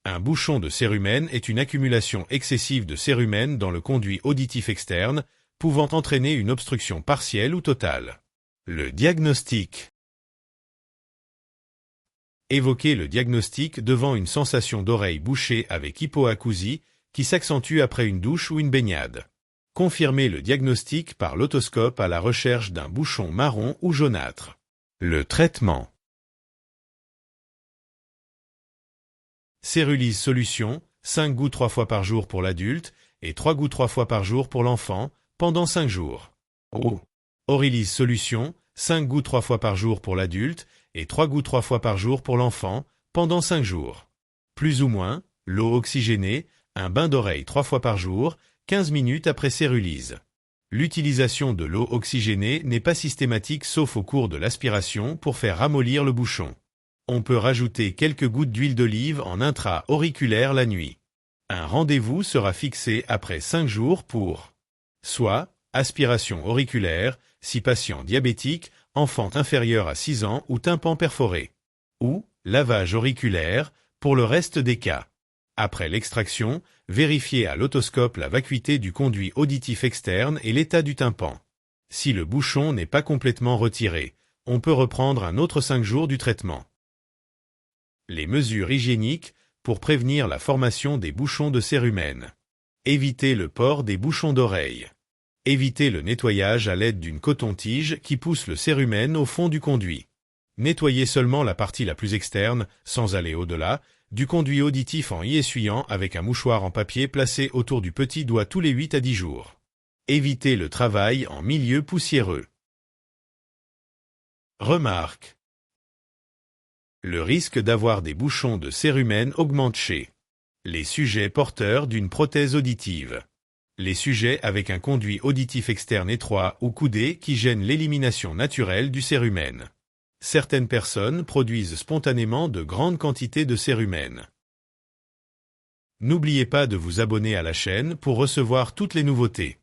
Un bouchon de cérumen est une accumulation excessive de cérumen dans le conduit auditif externe, pouvant entraîner une obstruction partielle ou totale. Le diagnostic. Évoquez le diagnostic devant une sensation d'oreille bouchée avec hypoacousie qui s'accentue après une douche ou une baignade. Confirmez le diagnostic par l'otoscope à la recherche d'un bouchon marron ou jaunâtre. Le traitement. Cérulyse solution, 5 gouttes 3 fois par jour pour l'adulte et 3 gouttes 3 fois par jour pour l'enfant, pendant 5 jours. Aurylyse solution, 5 gouttes 3 fois par jour pour l'adulte et 3 gouttes 3 fois par jour pour l'enfant, pendant 5 jours. Plus ou moins, l'eau oxygénée, un bain d'oreille 3 fois par jour, 15 minutes après cérulyse. L'utilisation de l'eau oxygénée n'est pas systématique sauf au cours de l'aspiration pour faire ramollir le bouchon. On peut rajouter quelques gouttes d'huile d'olive en intra-auriculaire la nuit. Un rendez-vous sera fixé après 5 jours pour soit aspiration auriculaire, si patient diabétique, enfant inférieur à 6 ans ou tympan perforé, ou lavage auriculaire pour le reste des cas. Après l'extraction, vérifiez à l'otoscope la vacuité du conduit auditif externe et l'état du tympan. Si le bouchon n'est pas complètement retiré, on peut reprendre un autre 5 jours du traitement. Les mesures hygiéniques pour prévenir la formation des bouchons de cérumen. Évitez le port des bouchons d'oreille. Évitez le nettoyage à l'aide d'une coton-tige qui pousse le cérumen au fond du conduit. Nettoyez seulement la partie la plus externe, sans aller au-delà, du conduit auditif en y essuyant avec un mouchoir en papier placé autour du petit doigt tous les 8 à 10 jours. Évitez le travail en milieu poussiéreux. Remarque. Le risque d'avoir des bouchons de cérumen augmente chez les sujets porteurs d'une prothèse auditive, les sujets avec un conduit auditif externe étroit ou coudé qui gêne l'élimination naturelle du cérumen. Certaines personnes produisent spontanément de grandes quantités de cérumen. N'oubliez pas de vous abonner à la chaîne pour recevoir toutes les nouveautés.